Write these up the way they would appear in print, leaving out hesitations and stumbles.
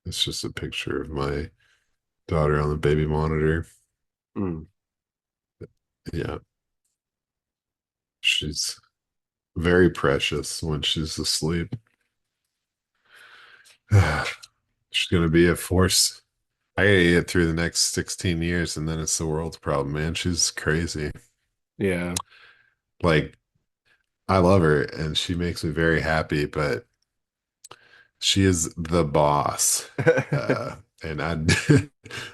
It's just a picture of my daughter on the baby monitor. Mm. Yeah, she's very precious when she's asleep. She's gonna be a force. I gotta get through the next 16 years and then it's the world's problem, man. She's crazy. Yeah. Like, I love her and she makes me very happy, but she is the boss. And I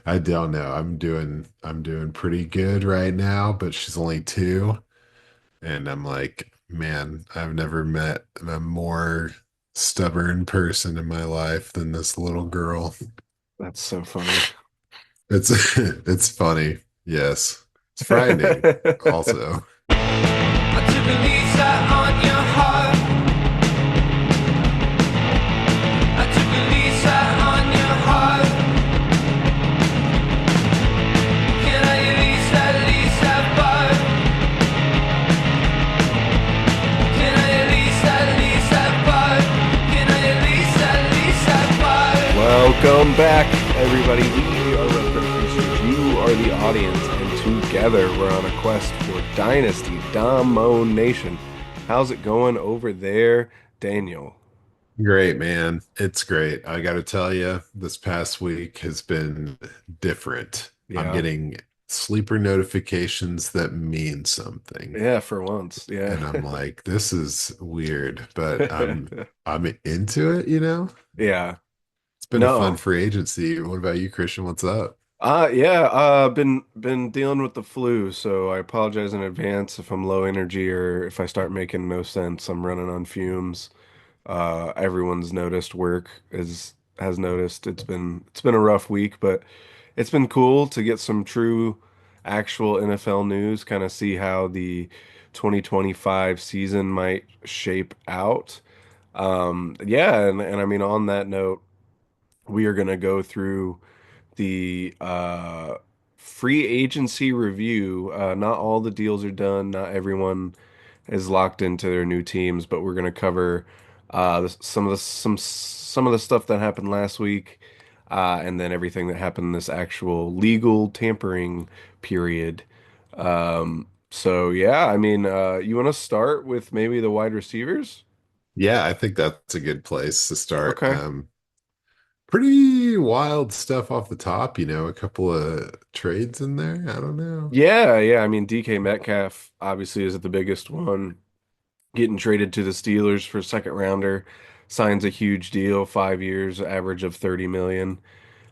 I don't know. I'm doing pretty good right now, but she's only two. And I'm like, man, I've never met a more stubborn person in my life than this little girl. That's so funny. It's it's funny. Yes. It's frightening also. I took a lease out on your heart. I took a lease out on your heart. Can I at least have fun? Can I at least have fun? Can I at least have fun? Welcome back, everybody. We are Retro Creatures. You are the audience, and together we're on a quest for Dynasty Domination. How's it going over there, Daniel? Great, man. It's great. I got to tell you, this past week has been different. I'm Yeah. getting sleeper notifications that mean something. Yeah, for once. Yeah. And I'm like, this is weird, but I'm into it. Yeah. It's been a fun No. free agency. What about you, Christian? What's up? Yeah, been dealing with the flu, so I apologize in advance if I'm low energy or if I start making no sense. I'm running on fumes. Everyone's noticed, work has noticed. It's been a rough week, but it's been cool to get some true actual NFL news, kind of see how the 2025 season might shape out. Yeah, and I mean on that note, we are gonna go through the free agency review. Not all the deals are done. Not everyone is locked into their new teams, but we're going to cover some of the stuff that happened last week, and then everything that happened this actual legal tampering period. So yeah, I mean, you want to start with maybe the wide receivers? Yeah, I think that's a good place to start. Okay. Pretty wild stuff off the top, a couple of trades in there. I don't know. Yeah, yeah. I mean, DK Metcalf obviously is the biggest one. Getting traded to the Steelers for a second rounder, signs a huge deal, 5 years, average of 30 million.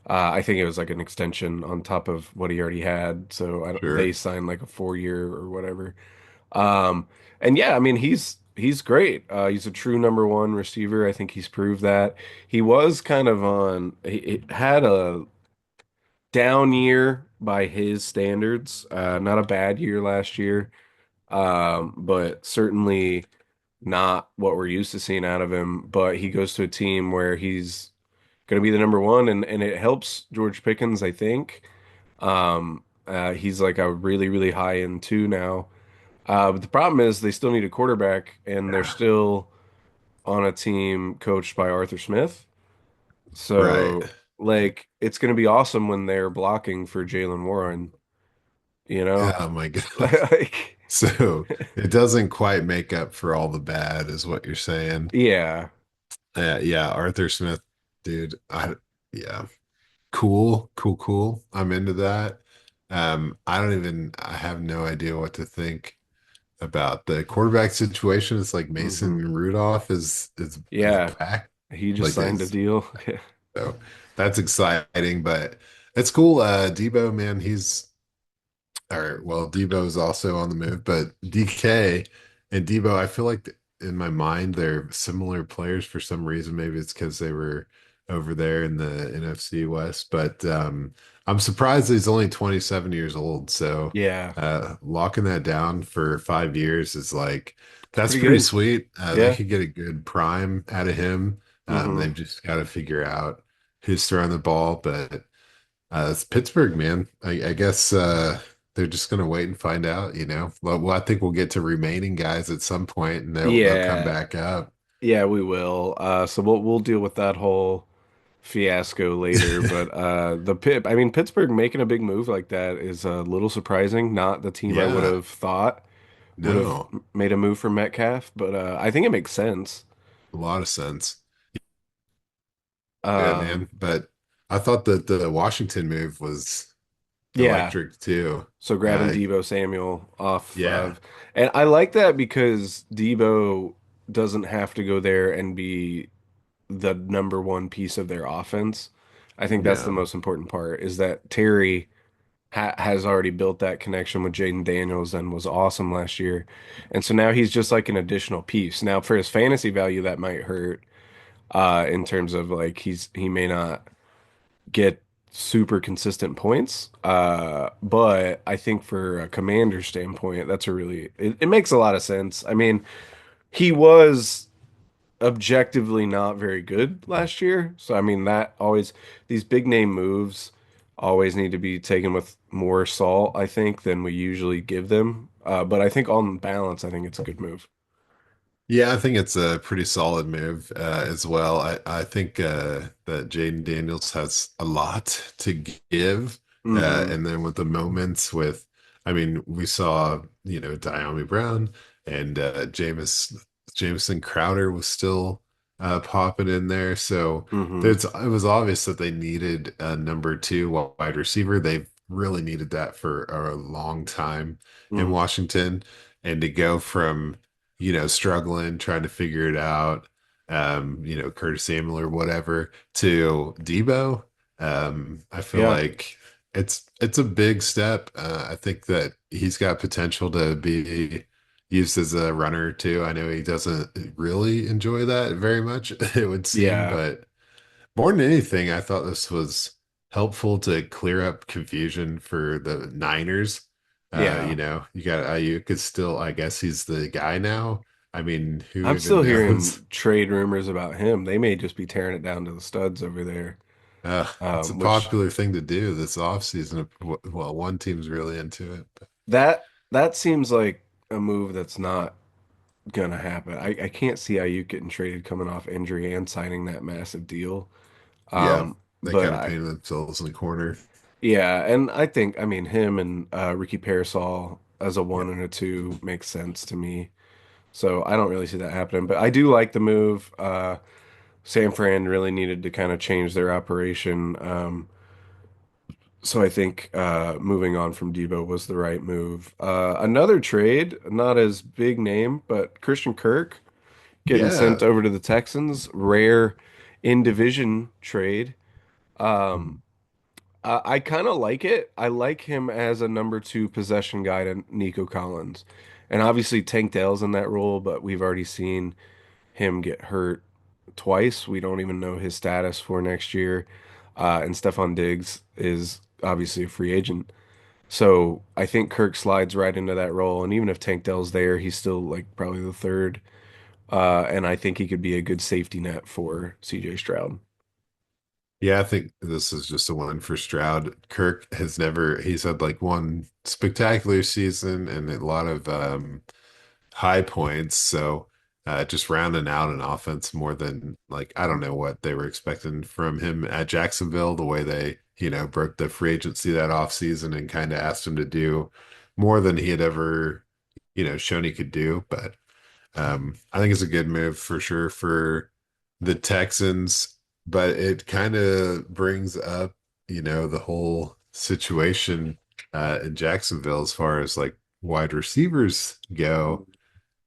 I think it was like an extension on top of what he already had. So they Sure. signed like a 4 year or whatever. Um, and yeah, I mean he's great. He's a true number one receiver. I think he's proved that. He was kind of he had a down year by his standards. Not a bad year last year, but certainly not what we're used to seeing out of him. But he goes to a team where he's going to be the number one, and it helps George Pickens, I think. He's like a really, really high end two now. But the problem is they still need a quarterback, and they're still on a team coached by Arthur Smith. Right. So, like, it's going to be awesome when they're blocking for Jalen Warren, you know? Oh my God. Like, So it doesn't quite make up for all the bad, is what you're saying. yeah. Yeah, Arthur Smith, dude. Yeah, cool, cool, cool. I'm into that. I have no idea what to think about the quarterback situation. It's like Hmm. Mason Rudolph is Yeah. back. He just Like signed a is deal. so that's exciting, but it's cool. Debo, man, Debo's also on the move, but DK and Debo, I feel like in my mind they're similar players for some reason. Maybe it's because they were over there in the NFC West, but I'm surprised he's only 27 years old. So Yeah. locking that down for 5 years is like It's that's pretty pretty good. sweet. They Yeah. could get a good prime out of him. Hmm. They've just got to figure out who's throwing the ball, but. It's Pittsburgh, man. I guess they're just gonna wait and find out. Well, I think we'll get to remaining guys at some point, and they'll come Yeah. back up. Yeah, we will. So we'll deal with that whole fiasco later. But the Pip, I mean, Pittsburgh making a big move like that is a little surprising. Not the team I would Yeah, have thought would have no, made a move for Metcalf, but I think it makes sense. a lot of sense. Good Um, man. But I thought that the Washington move was yeah. electric too. So grabbing Uh, Debo Samuel off yeah, of, and I like that because Debo doesn't have to go there and be the number one piece of their offense. I think that's the no, most important part is that Terry has already built that connection with Jaden Daniels and was awesome last year. And so now he's just like an additional piece. Now for his fantasy value, that might hurt in terms of like he may not get super consistent points. But I think for a commander standpoint, that's a really it makes a lot of sense. I mean, he was objectively not very good last year. So I mean that always these big name moves always need to be taken with more salt, I think, than we usually give them. But I think on balance, I think it's a good move. yeah, I think it's a pretty solid move as well. I think that Jaden Daniels has a lot to give, Hmm. and then with the moments with, I mean, we saw Diami Brown and Jameson Crowder was still popping in there, so Hmm. it was obvious that they needed a number two wide receiver. They've really needed that for a long time in Hmm. Washington, and to go from struggling, trying to figure it out, Curtis Samuel or whatever, to Debo. I feel Yeah. like it's a big step. I think that he's got potential to be used as a runner too. I know he doesn't really enjoy that very much, it would seem, Yeah. but more than anything, I thought this was helpful to clear up confusion for the Niners. Yeah. You got Ayuk is still, I guess he's the guy now. I mean, who I'm even still knows? hearing trade rumors about him. They may just be tearing it down to the studs over there. It's a Which popular thing to do this offseason. Well, one team's really into it. But that seems like a move that's not gonna happen. I can't see Ayuk getting traded coming off injury and signing that massive deal. yeah, they But kind of I painted themselves in the corner. yeah, and I think I mean him and Ricky Parasol as a Yeah. one and a two makes sense to me. So I don't really see that happening. But I do like the move. San Fran really needed to kind of change their operation. So I think moving on from Debo was the right move. Another trade, not as big name, but Christian Kirk getting sent Yeah. over to the Texans. Rare in division trade. Um, Mhm. I kind of like it. I like him as a number two possession guy to Nico Collins. And obviously Tank Dell's in that role, but we've already seen him get hurt twice. We don't even know his status for next year. And Stephon Diggs is obviously a free agent. So I think Kirk slides right into that role. And even if Tank Dell's there, he's still like probably the third. And I think he could be a good safety net for CJ Stroud. Yeah, I think this is just a win for Stroud. Kirk has never, he's had like one spectacular season and a lot of high points. So just rounding out an offense more than like, I don't know what they were expecting from him at Jacksonville, the way they, broke the free agency that offseason and kind of asked him to do more than he had ever, shown he could do. But I think it's a good move for sure for the Texans, but it kind of brings up, the whole situation in Jacksonville as far as like wide receivers go.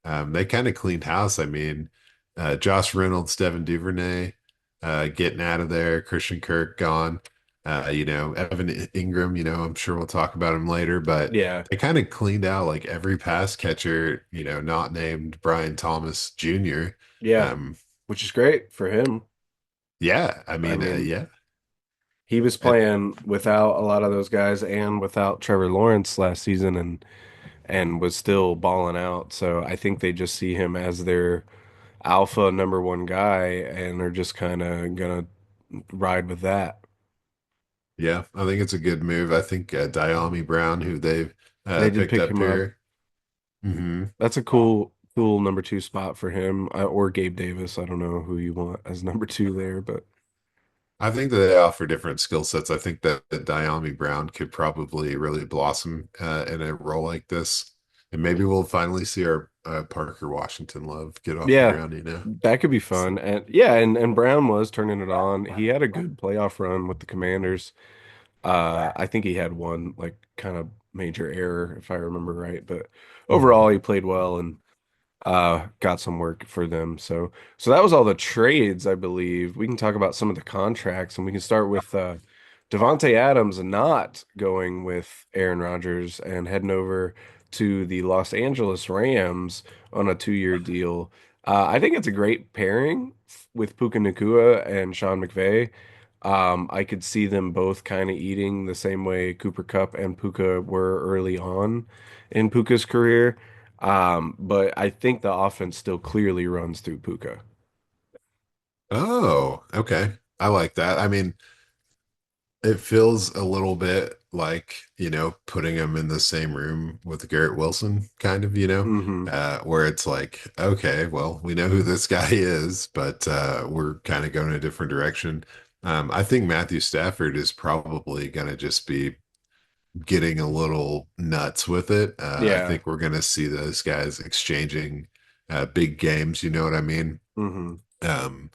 They kind of cleaned house. I mean, Josh Reynolds, Devin Duvernay, getting out of there, Christian Kirk gone. Evan Ingram, I'm sure we'll talk about him later, but Yeah. they kind of cleaned out like every pass catcher, not named Brian Thomas Jr. Yeah. Um, Which is great for him. yeah, I I mean, mean, yeah. he was And playing without a lot of those guys and without Trevor Lawrence last season and was still balling out. So I think they just see him as their alpha number one guy and are just kind of gonna ride with that. yeah, I think it's a good move. I think Diami Brown, who they've They did picked pick up him up. here. Hmm. That's a cool number two spot for him or Gabe Davis. I don't know who you want as number two there, but I think that they offer different skill sets. I think that Diami Brown could probably really blossom in a role like this. And maybe we'll finally see our Parker Washington love get off the Yeah, ground, you know? that could be fun. And yeah, and Brown was turning it on. He had a good playoff run with the Commanders. I think he had one like kind of major error, if I remember right. But overall, Mhm. he played well and got some work for them. So that was all the trades, I believe. We can talk about some of the contracts, and we can start with Devontae Adams not going with Aaron Rodgers and heading over to the Los Angeles Rams on a 2-year deal. I think it's a great pairing with Puka Nacua and Sean McVay. I could see them both kind of eating the same way Cooper Kupp and Puka were early on in Puka's career. But I think the offense still clearly runs through Puka. Oh, okay. I like that. I mean, it feels a little bit like, putting him in the same room with Garrett Wilson, kind of, Hmm. where it's like, okay, well, we know who this guy is, but we're kind of going a different direction. I think Matthew Stafford is probably going to just be getting a little nuts with it. I Yeah. think we're going to see those guys exchanging big games, you know what I mean? Hmm. Um,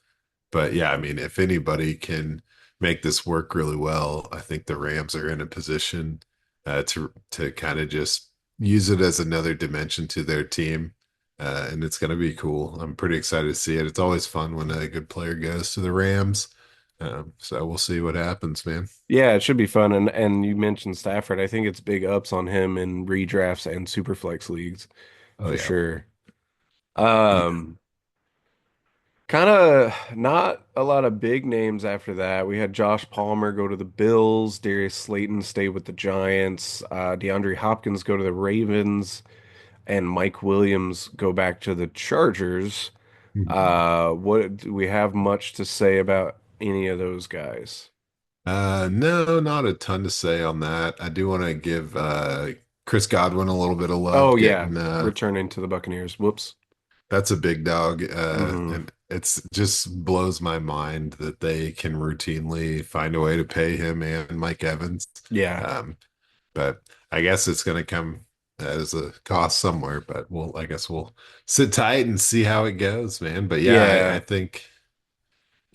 but yeah, I mean, if anybody can make this work really well, I think the Rams are in a position to kind of just use it as another dimension to their team. And it's going to be cool. I'm pretty excited to see it. It's always fun when a good player goes to the Rams. So we'll see what happens, man. Yeah, it should be fun. And you mentioned Stafford. I think it's big ups on him in redrafts and superflex leagues Oh for yeah. sure. Yeah. Um, Kind of not a lot of big names after that. We had Josh Palmer go to the Bills, Darius Slayton stay with the Giants, DeAndre Hopkins go to the Ravens, and Mike Williams go back to the Chargers. What do we have much to say about any of those guys? No, not a ton to say on that. I do want to give Chris Godwin a little bit of Oh love yeah, getting returning to the Buccaneers. Whoops. that's a big dog. Hmm. And it's just blows my mind that they can routinely find a way to pay him and Mike Evans. Yeah. Um, but I guess it's going to come as a cost somewhere, but I guess we'll sit tight and see how it goes, man. But yeah, I Yeah. think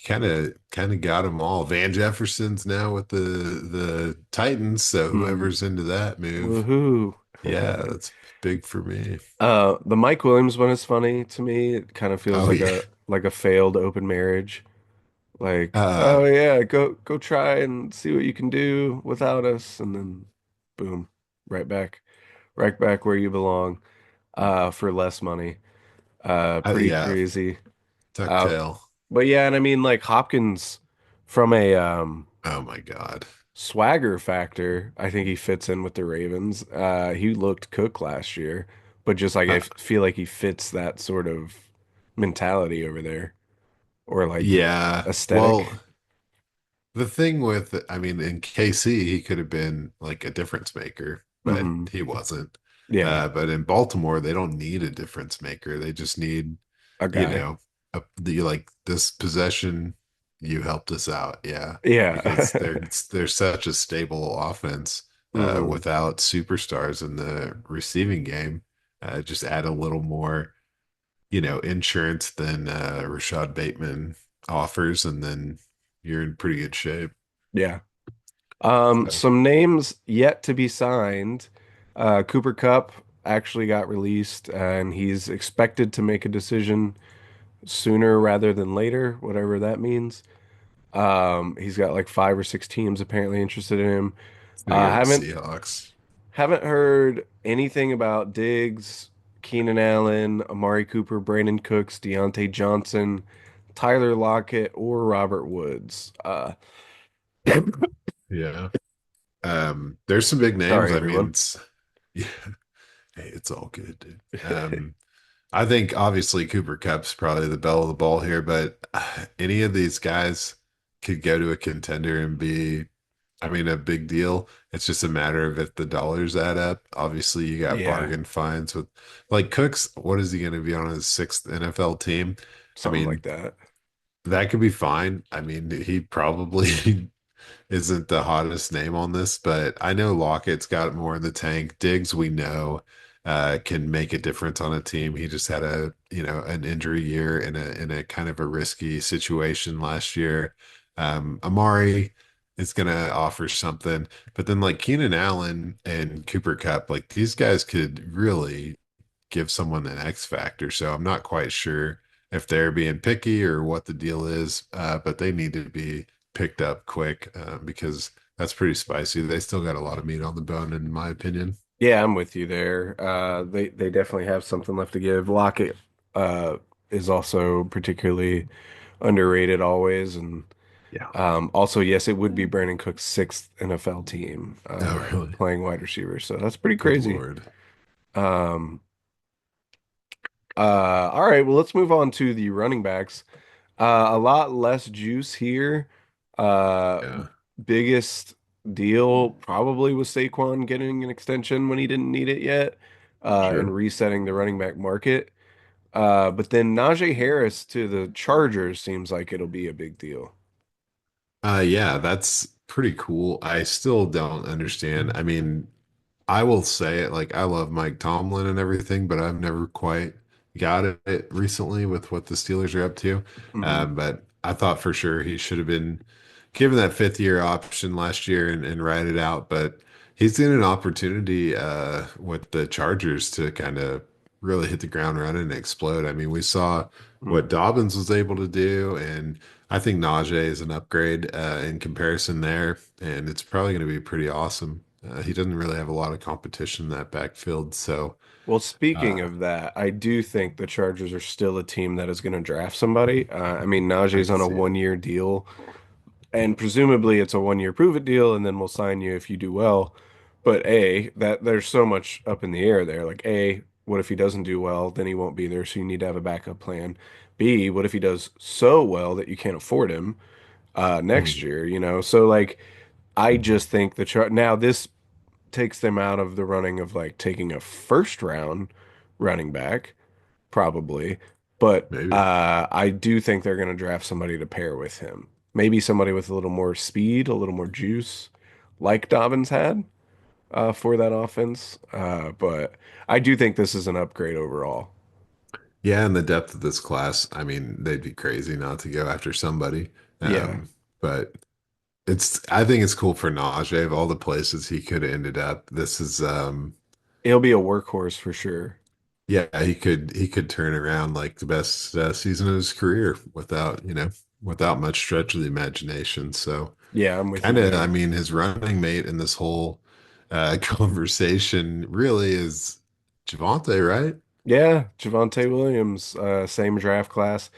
kind of got them all. Van Jefferson's now with the Titans, so Hmm. whoever's into that move, Woohoo. yeah, that's big for me. The Mike Williams one is funny to me. It kind of feels Oh like yeah. a failed open marriage. Like, Uh oh yeah, go try and see what you can do without us, and then boom, right back, right back where you belong, for less money. Pretty yeah, crazy. tuck Uh, tail. but yeah, and I mean like Hopkins from a Oh my God. swagger factor, I think he fits in with the Ravens. He looked cooked last year, but just like I Uh, feel like he fits that sort of mentality over there or like yeah. aesthetic. Well, the thing with, I mean, in KC, he could have been like a difference maker, but Hmm. he wasn't. Yeah, But in Baltimore, they don't need a difference maker. They just need, a you guy. know, like this possession, you helped us out. Yeah. Because Yeah. they're such a stable offense Hmm. without superstars in the receiving game. Just add a little more, insurance than Rashad Bateman offers, and then you're in pretty good shape. Yeah. So Some names yet to be signed. Cooper Kupp actually got released, and he's expected to make a decision sooner rather than later, whatever that means. He's got like 5 or 6 teams apparently interested in him. it's gonna go to the Haven't Seahawks. heard anything about Diggs, Keenan Allen, Amari Cooper, Brandon Cooks, Deontay Johnson, Tyler Lockett, or Robert Woods. Yeah. There's some big names. Sorry, I mean, everyone. yeah, hey, it's all good, dude. I think obviously Cooper Cup's probably the belle of the ball here, but any of these guys could go to a contender and be, I mean, a big deal. It's just a matter of if the dollars add up. Obviously, you got Yeah, bargain fines with like Cooks. What is he going to be on his sixth NFL team? I something like mean, that. that could be fine. I mean, he probably isn't the hottest name on this, but I know Lockett's got more in the tank. Diggs, we know, can make a difference on a team. He just had an injury year in a kind of a risky situation last year. Amari is gonna offer something, but then like Keenan Allen and Cooper Kupp, like these guys could really give someone an X factor. So I'm not quite sure if they're being picky or what the deal is, but they need to be picked up quick because that's pretty spicy. They still got a lot of meat on the bone, in my opinion. Yeah, I'm with you there. They definitely have something left to give. Lockett uh, is also particularly underrated always, and Yeah. also yes, it would be Brandon Cook's sixth NFL team Oh, really? playing wide receiver, so that's pretty Good crazy. Lord. Um, all right, well, let's move on to the running backs. A lot less juice here. Uh, Yeah, Biggest deal probably was Saquon getting an extension when he didn't need it yet, and sure. resetting the running back market. But then Najee Harris to the Chargers seems like it'll be a big deal. Yeah, that's pretty cool. I still don't understand. I mean, I will say it like I love Mike Tomlin and everything, but I've never quite got it recently with what the Steelers are up to. Hmm. But I thought for sure he should have been given that fifth year option last year and ride it out. But he's in an opportunity with the Chargers to kind of really hit the ground running and explode. I mean, we saw what Hmm. Dobbins was able to do, and I think Najee is an upgrade in comparison there, and it's probably going to be pretty awesome. He doesn't really have a lot of competition in that backfield, so Well, speaking uh, of that, I do think the Chargers are still a team that is going to draft somebody. I mean, I Najee's can on a see it. one-year deal. And presumably it's a 1 year prove it deal, and then we'll sign you if you do well. But A, that there's so much up in the air there. Like A, what if he doesn't do well? Then he won't be there, so you need to have a backup plan. B, what if he does so well that you can't afford him next Mhm. year, you know? So like I just think the chart now this takes them out of the running of like taking a first round running back, probably. But Maybe. I do think they're going to draft somebody to pair with him. Maybe somebody with a little more speed, a little more juice, like Dobbins had for that offense. But I do think this is an upgrade overall. Yeah, and the depth of this class, I mean, they'd be crazy not to go after somebody. Yeah, But I think it's cool for Najee of all the places he could have ended up. This is he'll be a workhorse for sure. yeah, he could turn around like the best season of his career without much stretch of the imagination. So Yeah, I'm with you kind of, I there. mean, his running mate in this whole conversation really is Javante, right? Yeah, Javonte Williams, same draft class,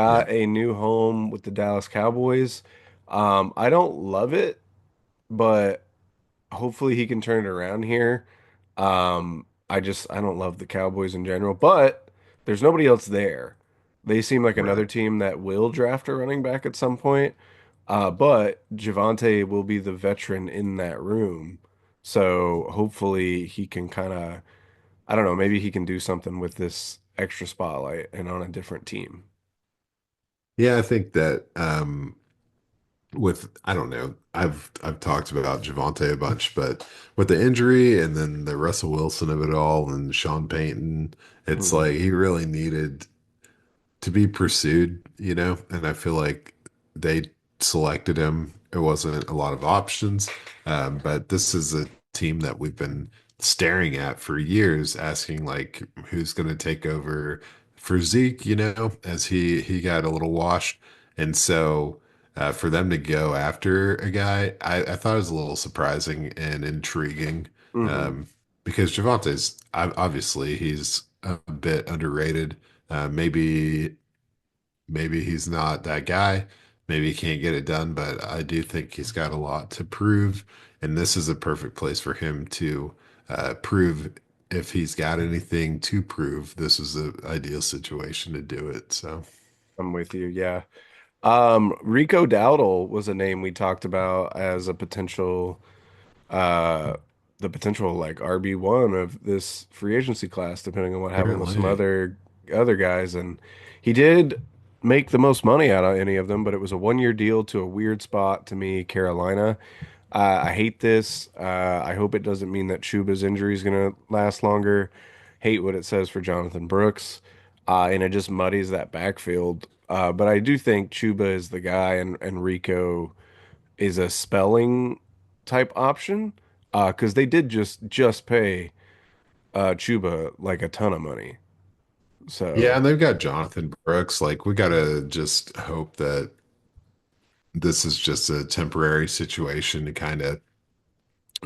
Yeah, got a new home with the Dallas Cowboys. I don't love it, but hopefully he can turn it around here. I don't love the Cowboys in general, but there's nobody else there. They seem like another right. team that will draft a running back at some point. But Javante will be the veteran in that room. So hopefully he can kind of, I don't know, maybe he can do something with this extra spotlight and on a different team. Yeah, I think that with I don't know, I've talked about Javante a bunch, but with the injury and then the Russell Wilson of it all and Sean Payton, it's Hmm. like he really needed to be pursued, and I feel like they selected him. It wasn't a lot of options, but this is a team that we've been staring at for years, asking like who's going to take over for Zeke, as he got a little washed, and so for them to go after a guy, I thought it was a little surprising and intriguing, Hmm. um, because Javante's obviously he's a bit underrated. Maybe he's not that guy. Maybe he can't get it done, but I do think he's got a lot to prove. And this is a perfect place for him to prove if he's got anything to prove. This is the ideal situation to do it. So, I'm with you. Yeah. Rico Dowdle was a name we talked about as a potential uh the potential like RB1 of this free agency class, depending on what happened with some apparently, other guys. And he did make the most money out of any of them, but it was a 1 year deal to a weird spot to me, Carolina. I hate this. I hope it doesn't mean that Chuba's injury is going to last longer. Hate what it says for Jonathan Brooks. And it just muddies that backfield. But I do think Chuba is the guy, and Rico is a spelling type option. Because they did just pay Chuba like a ton of money. Yeah, So, and they've got Jonathan Brooks. Like, we gotta just hope that this is just a temporary situation to kind of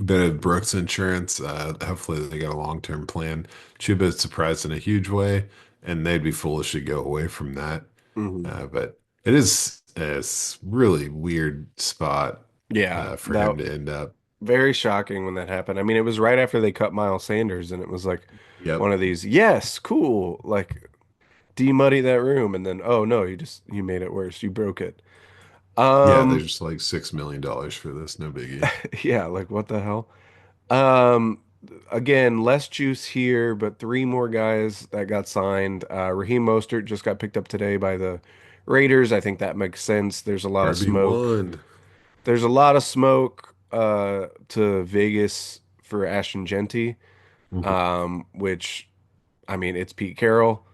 bit of Brooks insurance. Hopefully they got a long-term plan. Chuba surprised in a huge way, and they'd be foolish to go away from that. mhm. But it is a really weird spot Yeah, for that him to end up. very shocking when that happened. I mean, it was right after they cut Miles Sanders, and it was like Yep. one of these, yes, cool, like demuddy that room, and then oh no, you made it worse. You broke it. Yeah, Um, there's like $6 million for this. No biggie. yeah, like what the hell? Um, again, less juice here, but three more guys that got signed. Raheem Mostert just got picked up today by the Raiders. I think that makes sense. There's a lot of smoke. RB1. There's a lot of smoke to Vegas for Ashton Genty, Mhm. which I mean, it's Pete Carroll.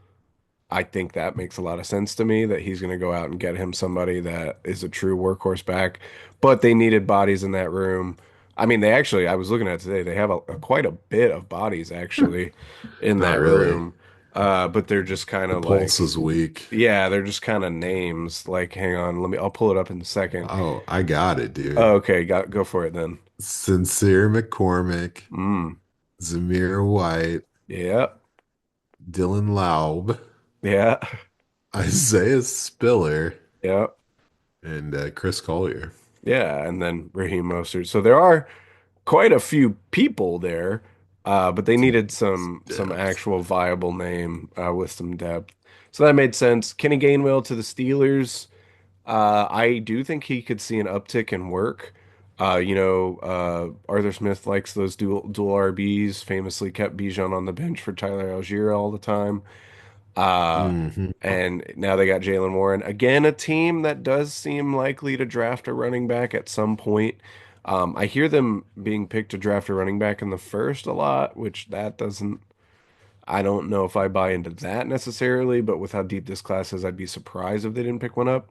I think that makes a lot of sense to me that he's going to go out and get him somebody that is a true workhorse back. But they needed bodies in that room. I mean, I was looking at it today, they have quite a bit of bodies actually in Not that really. room. But they're just kind The of pulse like, is weak. yeah, they're just kind of names. Like, hang on, I'll pull it up in a second. Oh, I got it, Oh, dude. okay, go for it then. Sincere McCormick, Mm, Zamir White, yeah, Dylan Laub, yeah, Isaiah Spiller, yeah. and Chris Collier. Yeah, and then Raheem Mostert. So there are quite a few people there, but they Some needed some depth. actual viable name with some depth. So that made sense. Kenny Gainwell to the Steelers. I do think he could see an uptick in work. Arthur Smith likes those dual RBs. Famously kept Bijan on the bench for Tyler Algier all the time. Uh, Hmm. and now they got Jalen Warren. Again, a team that does seem likely to draft a running back at some point. I hear them being picked to draft a running back in the first a lot, which that doesn't, I don't know if I buy into that necessarily, but with how deep this class is, I'd be surprised if they didn't pick one up.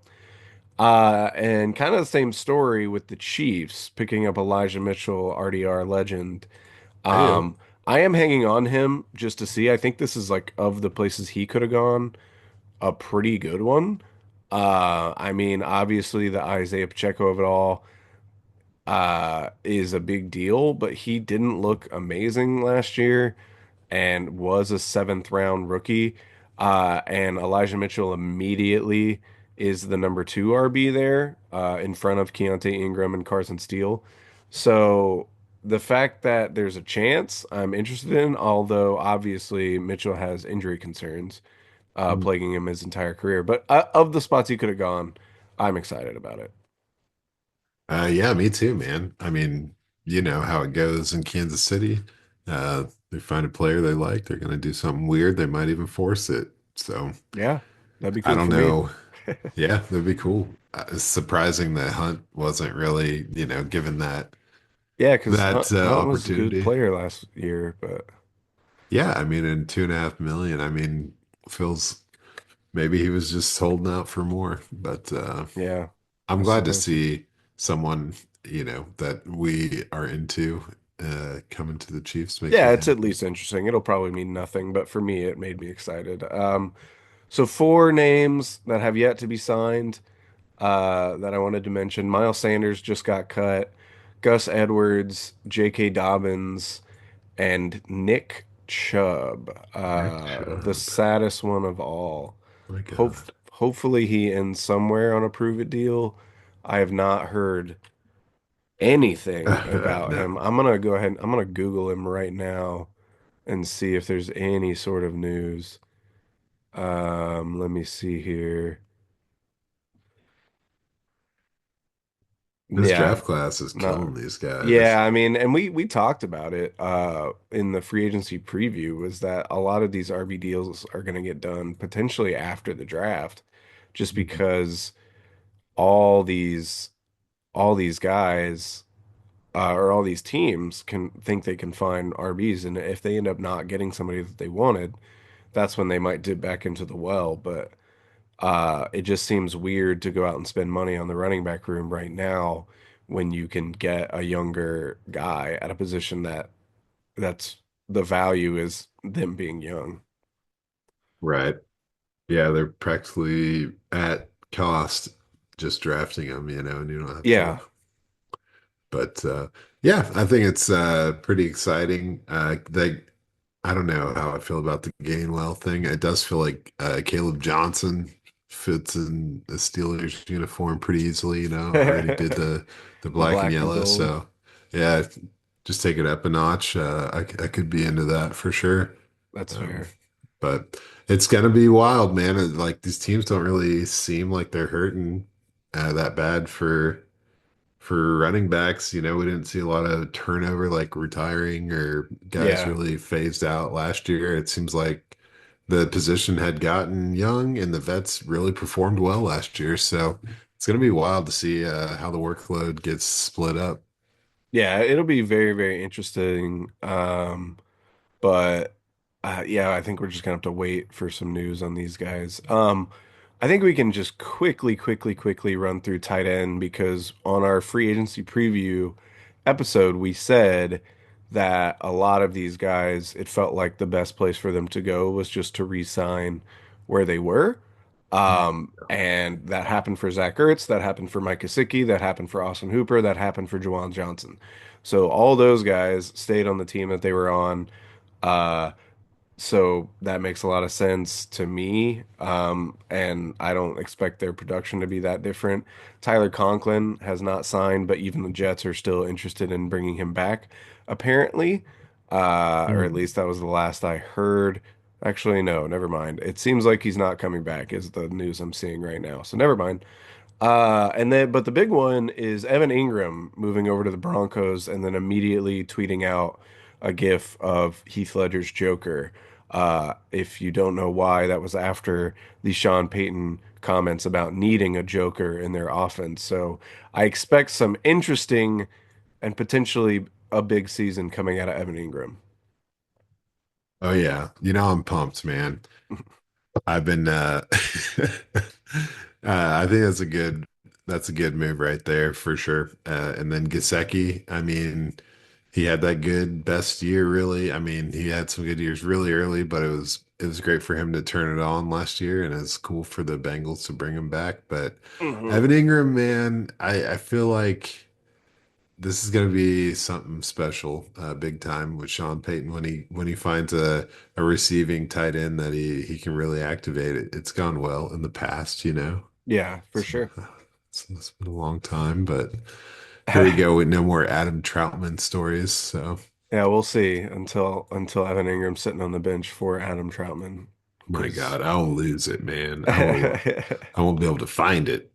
And kind of the same story with the Chiefs picking up Elijah Mitchell, RDR legend. Ayo. Um, I am hanging on him just to see. I think this is like of the places he could have gone a pretty good one. I mean, obviously the Isaiah Pacheco of it all is a big deal, but he didn't look amazing last year and was a seventh round rookie. And Elijah Mitchell immediately is the number two RB there, in front of Keontae Ingram and Carson Steele. So the fact that there's a chance I'm interested in, although obviously Mitchell has injury concerns plaguing him his entire career. But of the spots he could have gone, I'm excited about it. Yeah, me too, man. I mean, you know how it goes in Kansas City. They find a player they like, they're going to do something weird. They might even force it. So Yeah, that'd be I cool don't for me. know. Yeah, that'd be cool. It's surprising that Hunt wasn't really, given Yeah, because that Hunt was a good opportunity. player last year, but Yeah, I mean, in 2.5 million, I mean, feels maybe he was just holding out for more. But yeah, I'm I glad to suppose so. see someone, that we are into coming to the Chiefs makes me Yeah, it's at happy. least interesting. It'll probably mean nothing, but for me, it made me excited. So four names that have yet to be signed that I wanted to mention. Miles Sanders just got cut. Gus Edwards, J.K. Dobbins, and Nick Chubb, Nick the Chubb. saddest one of all. My Hope God. hopefully he ends somewhere on a prove it deal. I have not heard anything about No. him. I'm gonna go ahead. I'm gonna Google him right now and see if there's any sort of news. Let me see here. This Yeah, draft class is not. killing these Yeah, guys. I mean, and we talked about it in the free agency preview was that a lot of these RB deals are going to get done potentially after the draft just Mhm. because all these all these guys or all these teams can think they can find RBs, and if they end up not getting somebody that they wanted, that's when they might dip back into the well. But it just seems weird to go out and spend money on the running back room right now when you can get a younger guy at a position that's the value is them being young. Right. Yeah, they're practically at cost just drafting them, and you don't have to. Yeah, But yeah, I think it's pretty exciting. I don't know how I feel about the Gainwell thing. It does feel like Caleb Johnson fits in the Steelers uniform pretty easily, already did the the black and black and yellow. gold. So yeah, just take it up a notch. I could be into that for sure. That's Um, fair. but it's gonna be wild, man. Like these teams don't really seem like they're hurting that bad for running backs. We didn't see a lot of turnover, like retiring or guys Yeah. really phased out last year. It seems like the position had gotten young and the vets really performed well last year. So it's going to be wild to see how the workload gets split up. Yeah, it'll be very, very interesting. But yeah, I think we're just gonna have to wait for some news on these guys. I think we can just quickly run through tight end because on our free agency preview episode, we said that a lot of these guys, it felt like the best place for them to go was just to re-sign where they were. And that happened for Zach Ertz, that happened for Mike Gesicki, that happened for Austin Hooper, that happened for Juwan Johnson. So all those guys stayed on the team that they were on. Uh, so that makes a lot of sense to me. And I don't expect their production to be that different. Tyler Conklin has not signed, but even the Jets are still interested in bringing him back, apparently. Or at Hmm. least that was the last I heard. Actually, no, never mind. It seems like he's not coming back, is the news I'm seeing right now. So never mind. But the big one is Evan Ingram moving over to the Broncos and then immediately tweeting out a GIF of Heath Ledger's Joker. If you don't know why, that was after the Sean Payton comments about needing a Joker in their offense. So I expect some interesting and potentially a big season coming out of Evan Ingram. Oh yeah, I'm pumped, man. I've been I think that's a good move right there for sure. And then Gesicki, I mean, he had that good best year really. I mean, he had some good years really early, but it was great for him to turn it on last year, and it's cool for the Bengals to bring him back. But Hmm. Evan Ingram, man, I feel like this is going to be something special, big time with Sean Payton when he finds a receiving tight end that he can really activate it. It's gone well in the past. Yeah, for So, sure. it's been a long time, but here we go with no more Adam Troutman stories. So, Yeah, we'll see until Evan Ingram's sitting on the bench for Adam Troutman. my Because God, I'll lose it, man. I won't be able to find it.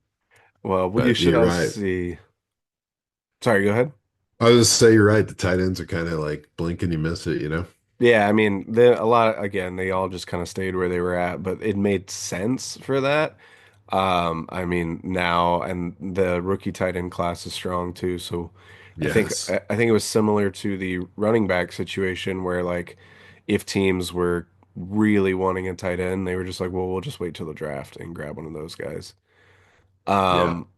well, you But you're shall right. see. Sorry, go ahead. I was just say you're right. The tight ends are kind of like blink and you miss it. Yeah, I mean, again, they all just kind of stayed where they were at, but it made sense for that. I mean, now and the rookie tight end class is strong too, so I think Yes. I think it was similar to the running back situation where like if teams were really wanting a tight end, they were just like, well, we'll just wait till the draft and grab one of those guys. Yeah. Um,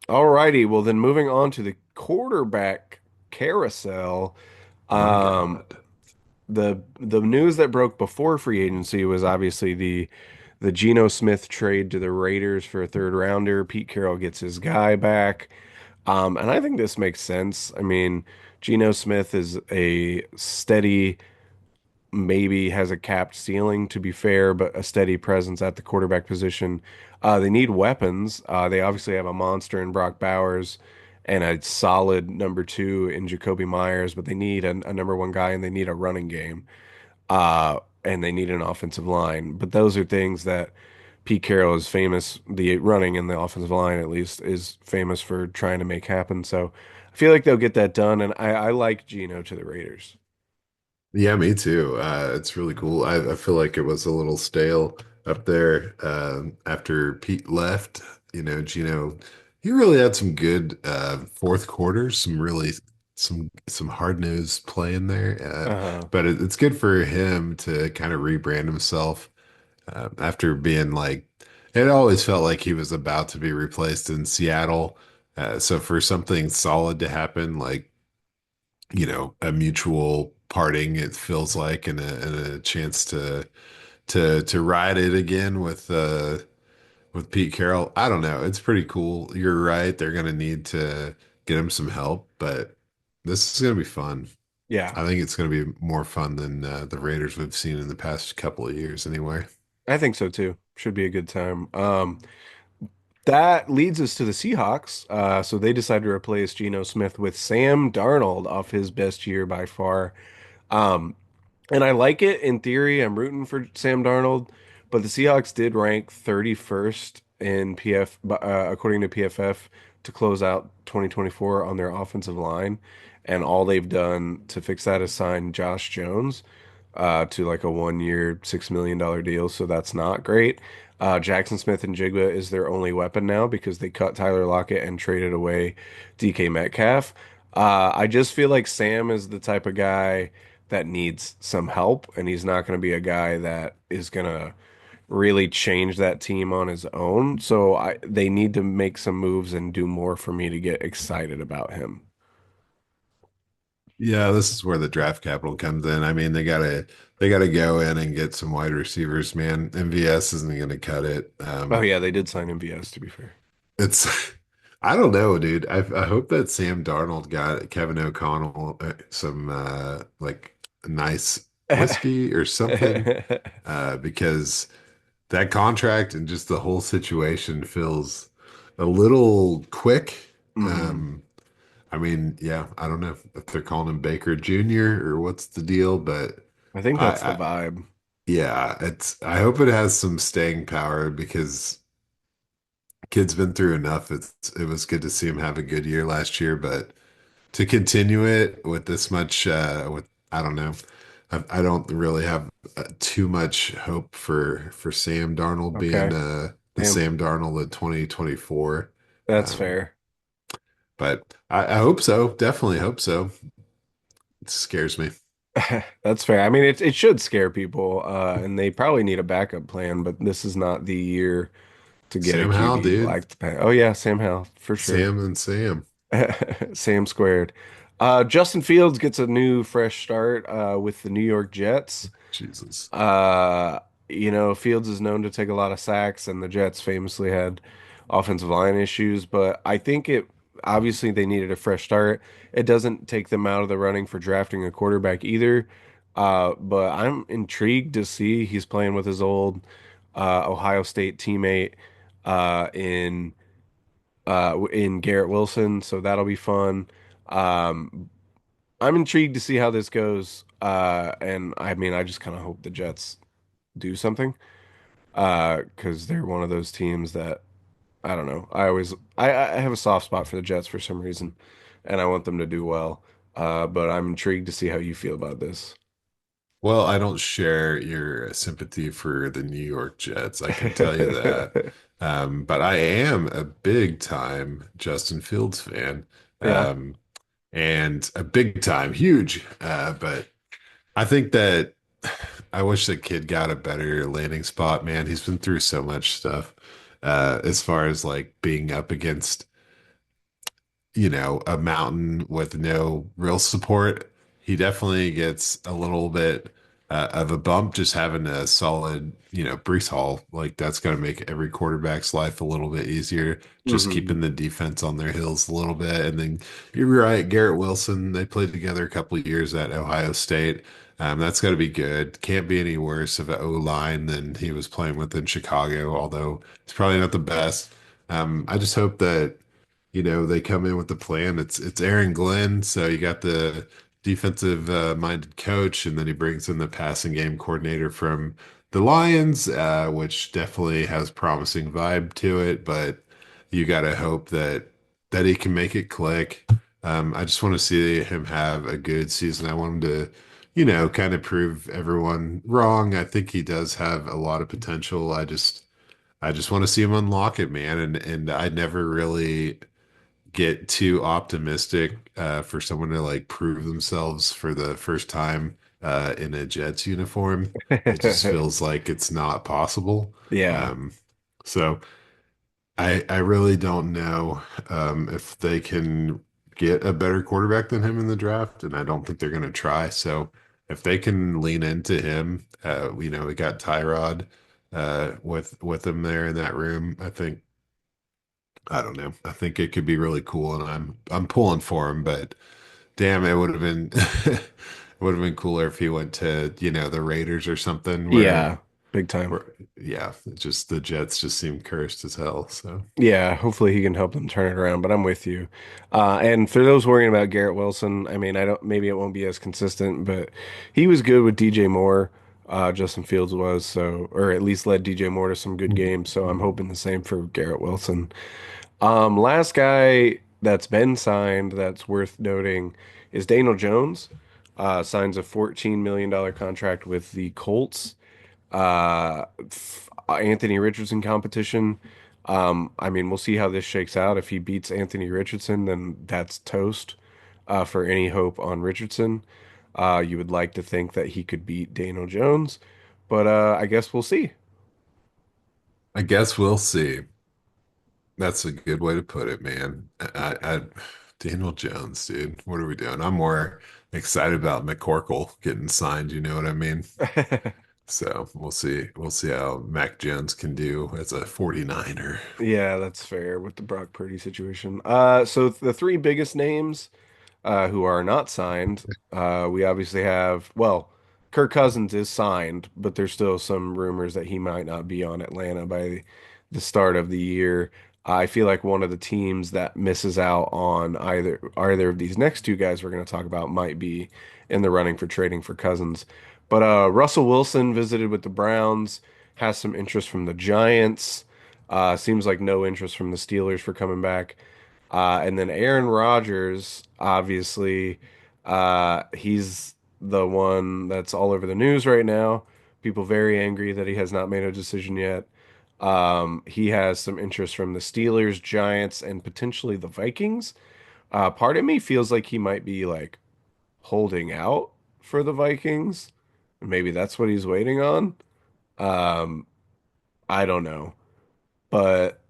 Alrighty, well then moving on to the quarterback carousel. My Um, God. the news that broke before free agency was obviously the Geno Smith trade to the Raiders for a third rounder. Pete Carroll gets his guy back. And I think this makes sense. I mean, Geno Smith is a steady, maybe has a capped ceiling to be fair, but a steady presence at the quarterback position. They need weapons. They obviously have a monster in Brock Bowers and a solid number two in Jacoby Myers, but they need a number one guy and they need a running game. And they need an offensive line. But those are things that Pete Carroll is famous, the running in the offensive line at least, is famous for trying to make happen. So I feel like they'll get that done. And I like Geno to the Raiders. Yeah, me too. It's really cool. I feel like it was a little stale up there after Pete left. You know, Gino, he really had some good fourth quarters, some hard-nosed play in there. Uh, But it's good for him to kind of rebrand himself after being like, it always felt like he was about to be replaced in Seattle. So for something solid to happen, like, you know, a mutual parting, it feels like, and a chance to ride it again with Pete Carroll. I don't know. It's pretty cool. You're right. They're gonna need to get him some help, but this is gonna be fun. yeah, I think it's gonna be more fun than the Raiders we've seen in the past couple of years, anyway. I think so too. Should be a good time. That leads us to the Seahawks. So they decided to replace Geno Smith with Sam Darnold off his best year by far. Um, And I like it in theory. I'm rooting for Sam Darnold, but the Seahawks did rank 31st in according to PFF, to close out 2024 on their offensive line. And all they've done to fix that is sign Josh Jones to like a 1 year, $6 million deal. So that's not great. Jackson Smith and Jigba is their only weapon now because they cut Tyler Lockett and traded away DK Metcalf. I just feel like Sam is the type of guy that needs some help, and he's not going to be a guy that is going to really change that team on his own. So they need to make some moves and do more for me to get excited about him. Yeah, this is where the draft capital comes in. I mean, they gotta go in and get some wide receivers, man. MVS isn't gonna cut it. Oh yeah, they did sign MVS to be fair. It's I don't know, dude. I hope that Sam Darnold got Kevin O'Connell some like nice whiskey or something because that contract and just the whole situation feels a little quick. hmm Um, I mean, yeah, I don't know if they're calling him Baker Jr. or what's the deal, but I think I, that's the I vibe. yeah, I hope it has some staying power because kid's been through enough. It was good to see him have a good year last year, but to continue it with this much, with I don't know, I don't really have too much hope for Sam Darnold being Okay. the Damn, Sam Darnold of 2024. that's Um, fair. but I hope so. Definitely hope so. It scares me. That's fair. I mean, it should scare people, and they probably need a backup plan, but this is not the year to get a Sam Howell, QB dude. like the Pat. Oh yeah, Sam Howell for sure. Sam and Sam. Sam squared. Justin Fields gets a new fresh start with the New York Jets. Jesus. Uh, Fields is known to take a lot of sacks, and the Jets famously had offensive line issues, but I think it obviously they needed a fresh start. It doesn't take them out of the running for drafting a quarterback either. But I'm intrigued to see he's playing with his old Ohio State teammate in in Garrett Wilson, so that'll be fun. Um, I'm intrigued to see how this goes. And I mean, I just kind of hope the Jets do something. Because they're one of those teams that I don't know. I have a soft spot for the Jets for some reason, and I want them to do well. But I'm intrigued to see how you feel about this. Well, I don't share your sympathy for the New York Jets. I can tell you that. But I am a big time Justin Fields fan. Yeah. Um, and a big time, huge. But I think that I wish the kid got a better landing spot, man. He's been through so much stuff, as far as like being up against a mountain with no real support. He definitely gets a little bit of a bump just having a solid, Brees Hall. Like that's going to make every quarterback's life a little bit easier, just hmm keeping the defense on their heels a little bit. And then you're right, Garrett Wilson, they played together a couple of years at Ohio State. That's got to be good. Can't be any worse of an O line than he was playing with in Chicago, although it's probably not the best. I just hope that they come in with the plan. It's Aaron Glenn, so you got the defensive minded coach, and then he brings in the passing game coordinator from the Lions, which definitely has promising vibe to it. But you got to hope that he can make it click. I just want to see him have a good season. I want him to kind of prove everyone wrong. I think he does have a lot of potential. I just want to see him unlock it, man. And I never really get too optimistic for someone to like prove themselves for the first time in a Jets uniform. It just feels like it's not possible. Yeah. Um, so I really don't know if they can get a better quarterback than him in the draft, and I don't think they're going to try. So if they can lean into him, we got Tyrod with him there in that room. I don't know. I think it could be really cool, and I'm pulling for him. But damn, it would have been it would have been cooler if he went to the Raiders or something Yeah, big time. where yeah, just the Jets just seem cursed as hell. So. Yeah, hopefully he can help them turn it around, but I'm with you. And for those worrying about Garrett Wilson, I mean, I don't, maybe it won't be as consistent, but he was good with DJ Moore. Justin Fields was, so, or at least led DJ Moore to some good games. So I'm hoping the same for Garrett Wilson. Last guy that's been signed that's worth noting is Daniel Jones. Signs a $14 million contract with the Colts. Anthony Richardson competition. I mean, we'll see how this shakes out. If he beats Anthony Richardson, then that's toast for any hope on Richardson. You would like to think that he could beat Daniel Jones, but I guess we'll see. I guess we'll see. That's a good way to put it, man. Daniel Jones, dude. What are we doing? I'm more excited about McCorkle getting signed, you know what I mean? So we'll see. We'll see how Mac Jones can do as a 49er. Yeah, that's fair with the Brock Purdy situation. So the three biggest names who are not signed. We obviously have, well, Kirk Cousins is signed, but there's still some rumors that he might not be on Atlanta by the start of the year. I feel like one of the teams that misses out on either of these next two guys we're going to talk about might be in the running for trading for Cousins. But Russell Wilson visited with the Browns, has some interest from the Giants. Seems like no interest from the Steelers for coming back. And then Aaron Rodgers, obviously, he's the one that's all over the news right now. People very angry that he has not made a decision yet. He has some interest from the Steelers, Giants, and potentially the Vikings. Part of me feels like he might be like holding out for the Vikings. Maybe that's what he's waiting on. Um, I don't know. But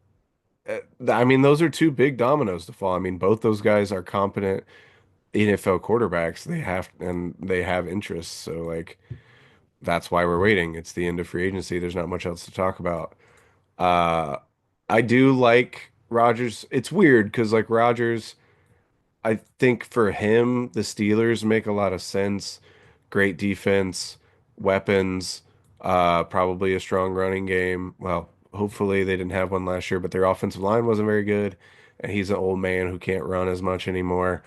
I mean, those are two big dominoes to fall. I mean, both those guys are competent NFL quarterbacks. They have interests. So like that's why we're waiting. It's the end of free agency. There's not much else to talk about. Uh I do like Rodgers. It's weird because like Rodgers, I think for him, the Steelers make a lot of sense. Great defense, weapons, probably a strong running game. Well, hopefully they didn't have one last year, but their offensive line wasn't very good, and he's an old man who can't run as much anymore.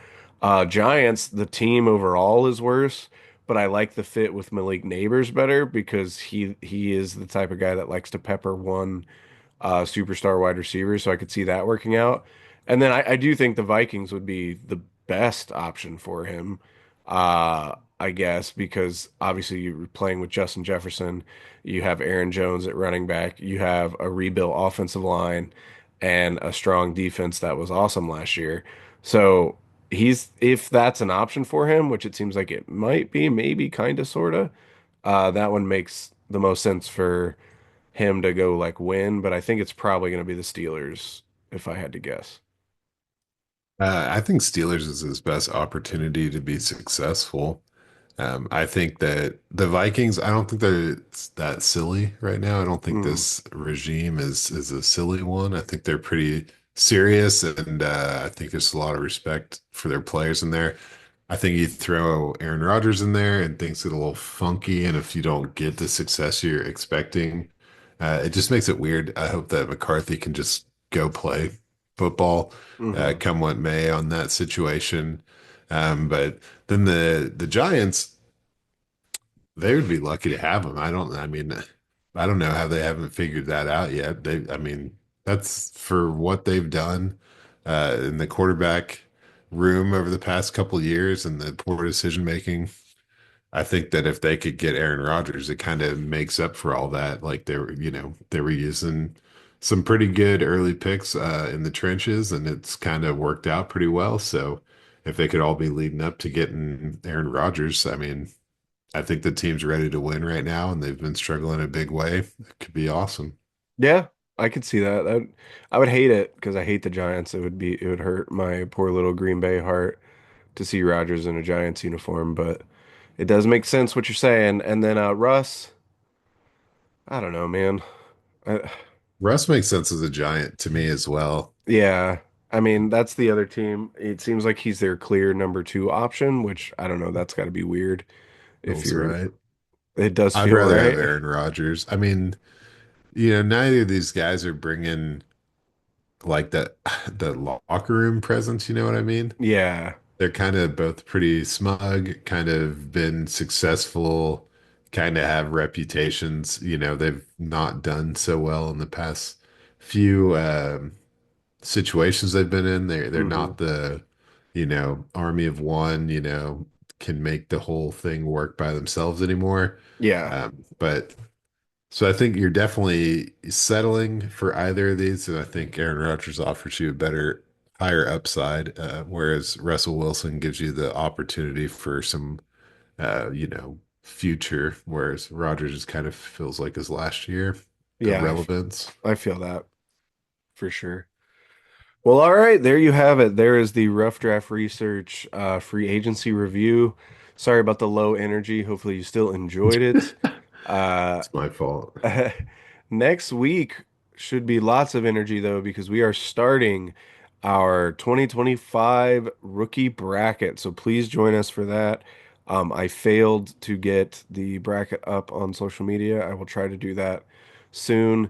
Giants, the team overall is worse, but I like the fit with Malik Neighbors better because he is the type of guy that likes to pepper one superstar wide receiver, so I could see that working out. And then I do think the Vikings would be the best option for him, I guess, because obviously you're playing with Justin Jefferson, you have Aaron Jones at running back, you have a rebuilt offensive line, and a strong defense that was awesome last year. So if that's an option for him, which it seems like it might be, maybe kind of, sort of, that one makes the most sense for him to go like win, but I think it's probably going to be the Steelers if I had to guess. I think Steelers is his best opportunity to be successful. I think that the Vikings, I don't think they're that silly right now. I don't think Mm, this regime is a silly one. I think they're pretty serious, and I think there's a lot of respect for their players in there. I think you throw Aaron Rodgers in there and things get a little funky, and if you don't get the success you're expecting, it just makes it weird. I hope that McCarthy can just go play football, hmm come what may on that situation. But then the Giants, they would be lucky to have him. I don't know how they haven't figured that out yet. I mean, that's for what they've done in the quarterback room over the past couple of years and the poor decision making. I think that if they could get Aaron Rodgers, it kind of makes up for all that. Like they were using some pretty good early picks in the trenches, and it's kind of worked out pretty well. So if they could all be leading up to getting Aaron Rodgers, I mean, I think the team's ready to win right now, and they've been struggling a big way. It could be awesome. Yeah, I could see that. I would hate it because I hate the Giants. It would hurt my poor little Green Bay heart to see Rodgers in a Giants uniform, but it does make sense what you're saying. And then Russ, I don't know, man. I, Russ makes sense as a Giant to me as well. yeah, I mean that's the other team. It seems like he's their clear number two option, which I don't know. That's got to be weird if Feels you're. right. It does I'd feel rather have right. Aaron Rodgers. I mean, neither of these guys are bringing like that the locker room presence, you know what I mean? Yeah. They're kind of both pretty smug, kind of been successful, kind of have reputations. They've not done so well in the past few situations they've been in. They're Hmm. not the, army of one, can make the whole thing work by themselves anymore. Yeah. But so I think you're definitely settling for either of these, and I think Aaron Rodgers offers you a better, higher upside, whereas Russell Wilson gives you the opportunity for some, future, whereas Rodgers just kind of feels like his last year of Yeah, relevance. I feel that for sure. Well, all right, there you have it. There is the Rough Draft Research free agency review. Sorry about the low energy. Hopefully you still enjoyed it. Uh, It's my fault. next week should be lots of energy though, because we are starting our 2025 rookie bracket. So please join us for that. I failed to get the bracket up on social media. I will try to do that soon.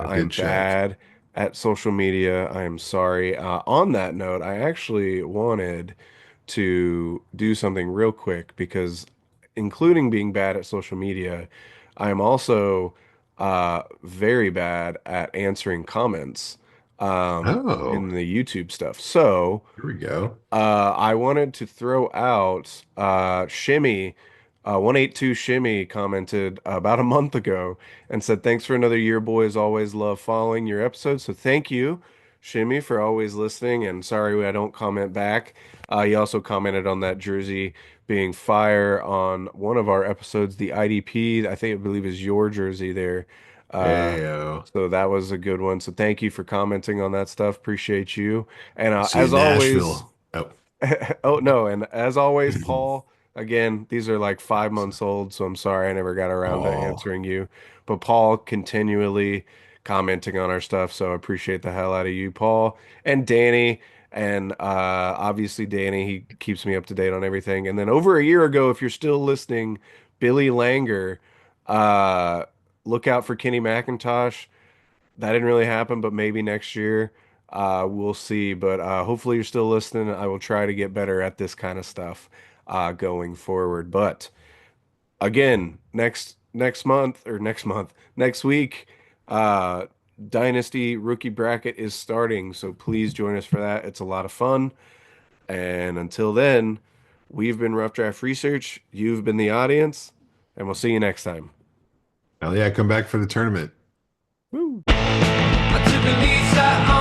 I I'm did check. bad at social media. I am sorry. On that note, I actually wanted to do something real quick because, including being bad at social media, I am also very bad at answering comments in Oh, the YouTube stuff. So, here we go. I wanted to throw out Shimmy, 182 Shimmy commented about a month ago and said, "Thanks for another year, boys. Always love following your episodes." So thank you, Shimmy, for always listening. And sorry I don't comment back. He also commented on that jersey being fire on one of our episodes, the IDP. I believe is your jersey there. Uh, Heyo. so that was a good one. So thank you for commenting on that stuff. Appreciate you. And See you as in always, Nashville. Oh, oh no, and as always, Paul, again, these are like 5 months old, so I'm sorry I never got around to oh, answering you. But Paul continually commenting on our stuff, so I appreciate the hell out of you, Paul. And Danny, and obviously Danny, he keeps me up to date on everything. And then over a year ago, if you're still listening, Billy Langer, uh, look out for Kenny McIntosh. That didn't really happen, but maybe next year. We'll see. But hopefully you're still listening. I will try to get better at this kind of stuff going forward. But again, next week, uh, Dynasty rookie bracket is starting. So please join us for that. It's a lot of fun. And until then, we've been Rough Draft Research. You've been the audience, and we'll see you next time. hell yeah, come back for the tournament. Woo. I took a lease out